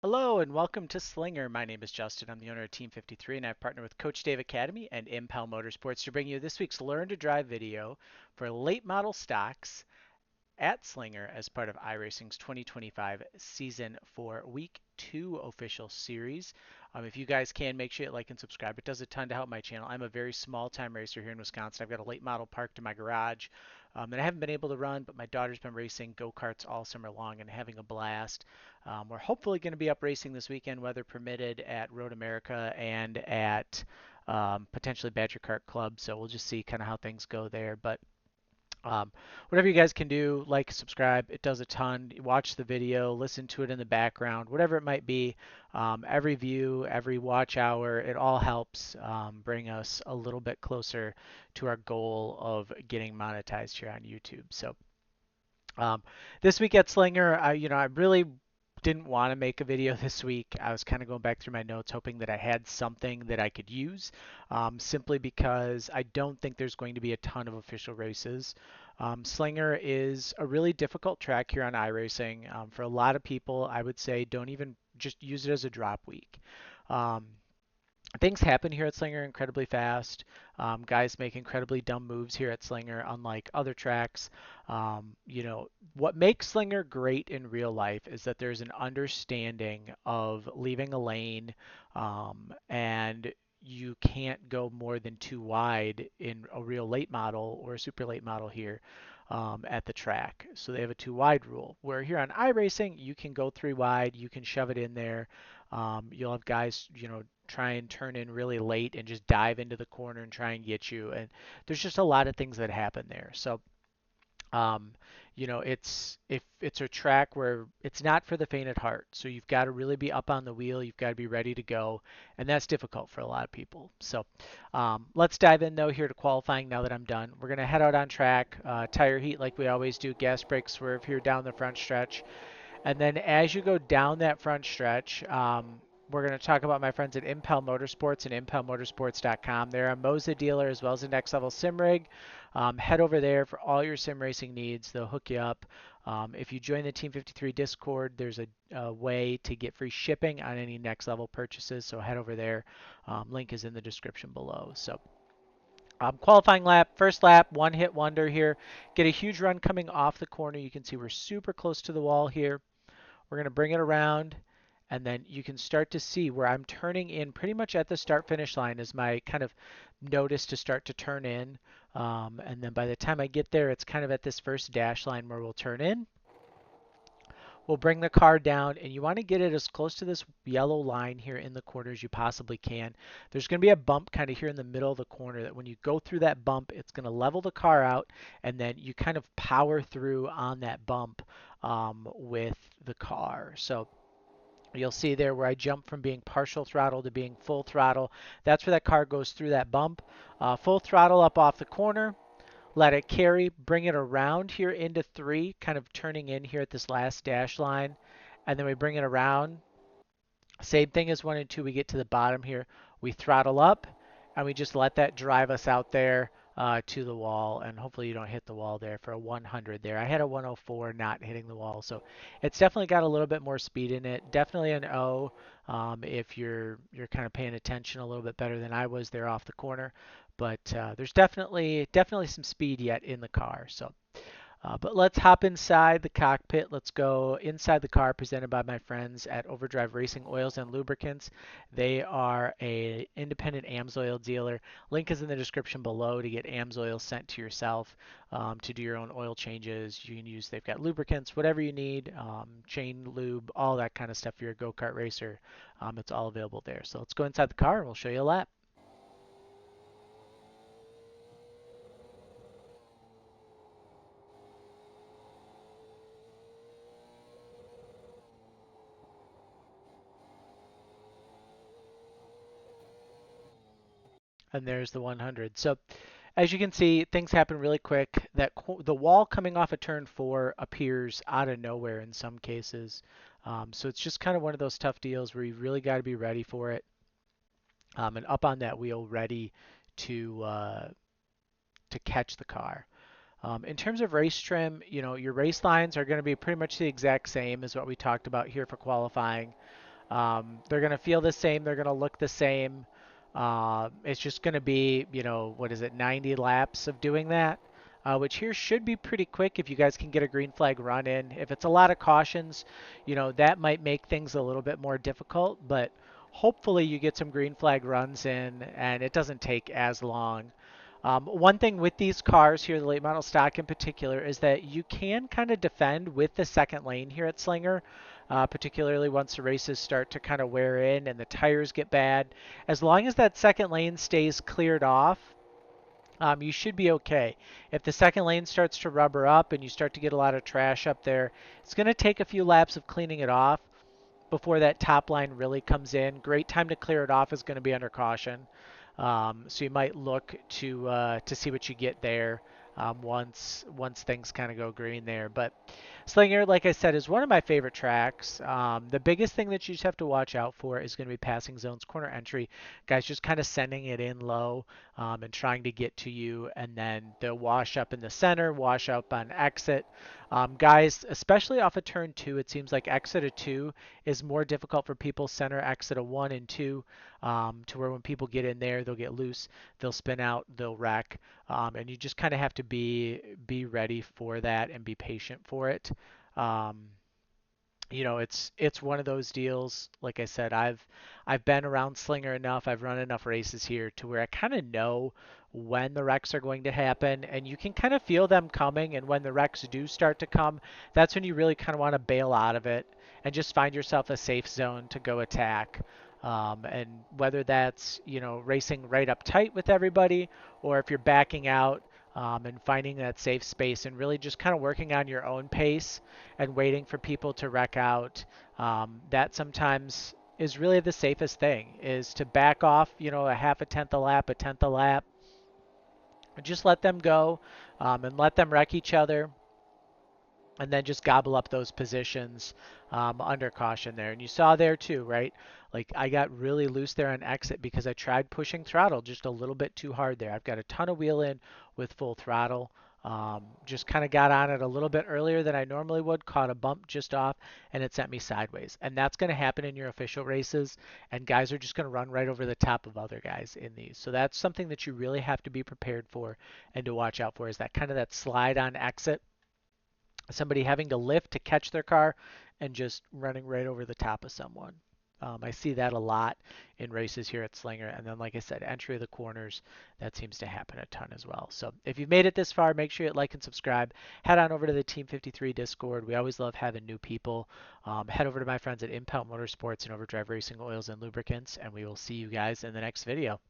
Hello and welcome to Slinger. My name is Justin. I'm the owner of Team 53 and I've partnered with Coach Dave Academy and Impel Motorsports to bring you this week's Learn to Drive video for late model stocks at Slinger as part of iRacing's 2025 Season 4 Week 2 official series. If you guys can, make sure you like and subscribe. It does a ton to help my channel. I'm a very small time racer here in Wisconsin. I've got a late model parked in my garage that I haven't been able to run, but my daughter's been racing go-karts all summer long and having a blast. We're hopefully going to be up racing this weekend, weather permitted, at Road America and at potentially Badger Kart Club. So we'll just see kind of how things go there. But um, whatever you guys can do, like, subscribe, it does a ton. Watch the video, listen to it in the background, whatever it might be. Every view, every watch hour, it all helps bring us a little bit closer to our goal of getting monetized here on YouTube. So um, this week at Slinger, I really didn't want to make a video this week. I was kind of going back through my notes, hoping that I had something that I could use, simply because I don't think there's going to be a ton of official races. Slinger is a really difficult track here on iRacing. For a lot of people, I would say don't even just use it as a drop week. Um, Things happen here at Slinger incredibly fast. Guys make incredibly dumb moves here at Slinger, unlike other tracks. What makes Slinger great in real life is that there's an understanding of leaving a lane, and you can't go more than two wide in a real late model or a super late model here at the track. So they have a two wide rule. Where here on iRacing, you can go three wide, you can shove it in there. You'll have guys, try and turn in really late and just dive into the corner and try and get you. And there's just a lot of things that happen there. So, um, it's if it's a track where it's not for the faint at heart. So you've got to really be up on the wheel. You've got to be ready to go, and that's difficult for a lot of people. So let's dive in though here to qualifying. Now that I'm done, we're gonna head out on track, tire heat like we always do, gas brake swerve here down the front stretch. And then as you go down that front stretch, we're going to talk about my friends at Impel Motorsports and impelmotorsports.com. They're a Moza dealer as well as a Next Level Sim Rig. Head over there for all your sim racing needs. They'll hook you up. If you join the Team 53 Discord, there's a way to get free shipping on any Next Level purchases. So head over there. Link is in the description below. So qualifying lap, first lap, one hit wonder here. Get a huge run coming off the corner. You can see we're super close to the wall here. We're going to bring it around, and then you can start to see where I'm turning in pretty much at the start finish line is my kind of notice to start to turn in. And then by the time I get there, it's kind of at this first dash line where we'll turn in. We'll bring the car down, and you want to get it as close to this yellow line here in the corner as you possibly can. There's going to be a bump kind of here in the middle of the corner that when you go through that bump, it's going to level the car out, and then you kind of power through on that bump with the car. So you'll see there where I jump from being partial throttle to being full throttle. That's where that car goes through that bump. Full throttle up off the corner. Let it carry, bring it around here into three, kind of turning in here at this last dash line. And then we bring it around. Same thing as one and two. We get to the bottom here. We throttle up, and we just let that drive us out there to the wall. And hopefully you don't hit the wall there for a 100 there. I had a 104 not hitting the wall. So it's definitely got a little bit more speed in it. Definitely an O if you're kind of paying attention a little bit better than I was there off the corner. But there's definitely some speed yet in the car. So but let's hop inside the cockpit. Let's go inside the car presented by my friends at Overdrive Racing Oils and Lubricants. They are a independent AMSOIL dealer. Link is in the description below to get AMSOIL sent to yourself to do your own oil changes. You can use, they've got lubricants, whatever you need, chain lube, all that kind of stuff for your go-kart racer. It's all available there. So let's go inside the car and we'll show you a lap. And there's the 100. So as you can see, things happen really quick. The wall coming off of turn 4 appears out of nowhere in some cases. So it's just kind of one of those tough deals where you really got to be ready for it, and up on that wheel ready to catch the car. In terms of race trim, your race lines are going to be pretty much the exact same as what we talked about here for qualifying. They're going to feel the same. They're going to look the same. It's just going to be, what is it, 90 laps of doing that, which here should be pretty quick if you guys can get a green flag run in. If it's a lot of cautions, that might make things a little bit more difficult, but hopefully you get some green flag runs in and it doesn't take as long. One thing with these cars here, the late model stock in particular, is that you can kind of defend with the second lane here at Slinger, particularly once the races start to kind of wear in and the tires get bad. As long as that second lane stays cleared off, you should be okay. If the second lane starts to rubber up and you start to get a lot of trash up there, it's going to take a few laps of cleaning it off before that top line really comes in. Great time to clear it off is going to be under caution. So you might look to see what you get there once things kind of go green there. But Slinger, like I said, is one of my favorite tracks. The biggest thing that you just have to watch out for is going to be passing zones, corner entry. Guys just kind of sending it in low and trying to get to you, and then they'll wash up in the center, wash up on exit. Guys, especially off of turn 2, it seems like exit of 2 is more difficult for people. Center exit of 1 and 2, to where when people get in there, they'll get loose, they'll spin out, they'll wreck, and you just kind of have to be ready for that and be patient for it. Um, it's one of those deals. Like I said, I've been around Slinger enough. I've run enough races here to where I kind of know when the wrecks are going to happen, and you can kind of feel them coming. And when the wrecks do start to come, that's when you really kind of want to bail out of it and just find yourself a safe zone to go attack. And whether that's racing right up tight with everybody, or if you're backing out and finding that safe space and really just kind of working on your own pace and waiting for people to wreck out. That sometimes is really the safest thing, is to back off, a half a tenth a lap, a tenth a lap, and just let them go and let them wreck each other, and then just gobble up those positions under caution there. And you saw there too, right? Like I got really loose there on exit because I tried pushing throttle just a little bit too hard there. I've got a ton of wheel in with full throttle. Just kind of got on it a little bit earlier than I normally would, caught a bump just off, and it sent me sideways. And that's going to happen in your official races, and guys are just going to run right over the top of other guys in these. So that's something that you really have to be prepared for and to watch out for, is that kind of that slide on exit, somebody having to lift to catch their car and just running right over the top of someone. I see that a lot in races here at Slinger. And then, like I said, entry of the corners, that seems to happen a ton as well. So if you've made it this far, make sure you like and subscribe. Head on over to the Team 53 Discord. We always love having new people. Head over to my friends at Impel Motorsports and Overdrive Racing Oils and Lubricants, and we will see you guys in the next video.